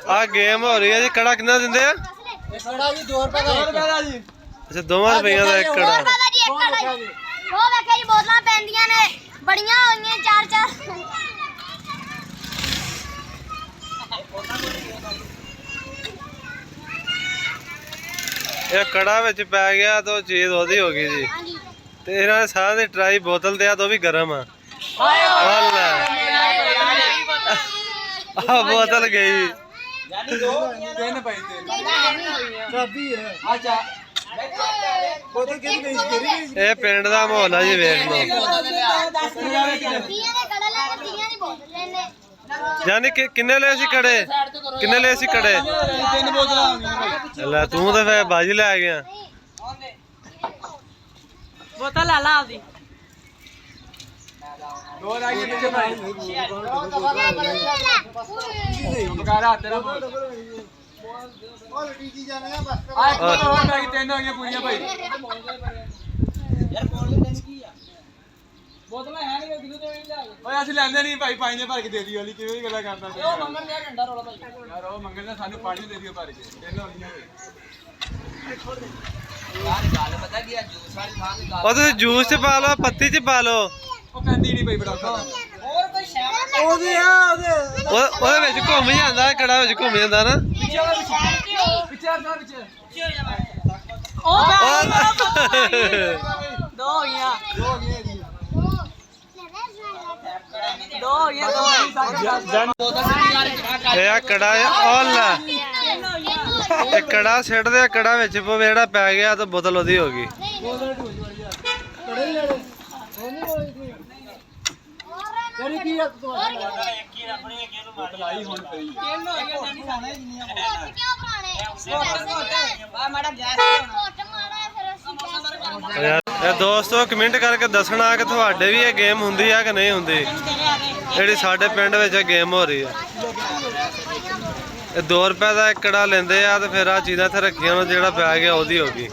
ਆ ਗੇਮ ਹੋ ਰਹੀ ਹੈ ਜੀ। ਕੜਾ ਕਿੰਨਾ ਦਿੰਦੇ ਆ? ਕੜਾ ਜੀ 2 ਰੁਪਏ ਦਾ ਜੀ। ਅੱਛਾ 2 ਰੁਪਈਆਂ ਦਾ ਇੱਕ ਕੜਾ। ਉਹ ਵੇਖੇ ਜੀ ਬੋਤਲਾਂ ਪੈਂਦੀਆਂ ਨੇ ਬੜੀਆਂ ਹੋਈਆਂ 4-4। ਇਹ ਕੜਾ ਵਿੱਚ ਪੈ ਗਿਆ ਤਾਂ ਚੀਜ਼ ਉਹਦੀ ਹੋ ਗਈ ਜੀ। ਤੇ ਇਹਨਾਂ ਨੇ ਸਾਰਿਆਂ ਦੀ ਟਰਾਈ ਬੋਤਲ ਤੇ ਆ ਤਾਂ ਉਹ ਵੀ ਗਰਮ ਆ। ਆ ਬੋਤਲ ਗਈ। ਯਾਨੀ 2 3 ਪਈ ਤੇ ਚਾਬੀ ਹੈ। ਅੱਛਾ ਬੋਤਲ ਕਿਹਦੀ ਗਈ? ਇਹ ਪਿੰਡ ਦਾ ਮਾਹੌਲ ਆ ਜੀ, ਵੇਖ ਲਓ। ਯਾਨੀ ਕਿ ਕਿੰਨੇ ਲਏ ਸੀ ਕੜੇ? ਕਿੰਨੇ ਲਏ ਸੀ ਕੜੇ? 3 ਬੋਤਲਾਂ ਆਉਂਦੀਆਂ। ਲੈ ਤੂੰ ਤਾਂ ਫੇਰ ਬਾਜੀ ਲੈ ਗਿਆ। ਬੋਤਲ ਲੈ ਲਾ ਆਪਦੀ। 2 ਲੱਗ ਗਏ ਪਿੱਛੇ ਭਾਈ। ਬਕਾਰਾ ਤੇਰਾ ਉਹ ਲਟੀਜੀ ਜਾਣੇ ਆ ਬਸ। ਆ ਇੱਕ ਹੋਰ ਪੈ ਗਈ 3 ਹੋ ਗਈਆਂ ਪੂਰੀਆਂ ਭਾਈ। ਯਾਰ ਬੋਲ ਲੈਣ ਕੀ ਆ? ਬੋਤਲਾਂ ਹੈ ਨਹੀਂ ਕਿਦੋਂ ਤੋਂ ਲਿਆ। ਓਏ ਅਸੀਂ ਲੈਂਦੇ ਨਹੀਂ ਭਾਈ, ਪਾਣੀ ਦੇ ਭਰ ਕੇ ਦੇ ਦਿਓ ਵਾਲੀ। ਕਿਵੇਂ ਗੱਲਾਂ ਕਰਦਾ ਪਿਆ? ਉਹ ਮੰਗਣ ਲਿਆ ਡੰਡਾ ਰੋਲਾ ਭਾਈ। ਯਾਰ ਉਹ ਮੰਗਣ ਦਾ ਸਾਨੂੰ ਪਾਣੀ ਦੇ ਦਿਓ ਭਰ ਕੇ। 3 ਹੋ ਗਈਆਂ ਭਾਈ। ਯਾਰ ਗੱਲ ਪਤਾ ਕੀ ਆ? ਜੂਸ ਵਾਲੀ ਥਾਂ ਤੇ ਉਹ ਤੁਸੀਂ ਜੂਸ ਚ ਪਾ ਲਓ, ਪੱਤੀ ਚ ਪਾ ਲਓ। ਉਹ ਪੈਂਦੀ ਨਹੀਂ ਭਾਈ ਬੜਾ ਔਖਾ। ਹੋਰ ਕੋਈ ਸ਼ੈਮ ਉਹਦੇ ਆ ਉਹਦੇ ਵਿੱਚ ਘੁੰਮ ਜਾਂਦਾ, ਕੜਾ ਵਿੱਚ ਘੁੰਮ ਜਾਂਦਾ ਨਾ। ਪਿੱਛੇ ਪਿੱਛੇ ਉਹ ਦੋ ਹੋ ਗਈਆਂ। 2 ਹੋ ਗਈਆਂ। 2 ਇਹ ਆ ਕੜਾ ਆ ਲੈ। ਇਹ ਕੜਾ ਸਿੱਟਦੇ ਆ, ਕੜਾ ਵਿੱਚ ਪਵੇ, ਜਿਹੜਾ ਪੈ ਗਿਆ ਤਾਂ ਬੋਤਲ ਉਹਦੀ ਹੋ ਗਈ। ਇਹ ਦੋਸਤੋ ਕਮੈਂਟ ਕਰਕੇ ਦੱਸਣਾ ਕਿ ਤੁਹਾਡੇ ਵੀ ਇਹ ਗੇਮ ਹੁੰਦੀ ਆ ਕਿ ਨਹੀਂ ਹੁੰਦੀ, ਜਿਹੜੀ ਸਾਡੇ ਪਿੰਡ ਵਿੱਚ ਇਹ ਗੇਮ ਹੋ ਰਹੀ ਹੈ। ਇਹ 2 ਰੁਪਏ ਦਾ ਇੱਕ ਕੜਾ ਲੈਂਦੇ ਆ ਤੇ ਫਿਰ ਆ ਚੀਜ਼ਾਂ ਇੱਥੇ ਰੱਖੀਆਂ, ਜਿਹੜਾ ਪੈ ਗਿਆ ਉਹਦੀ ਹੋ ਗਈ।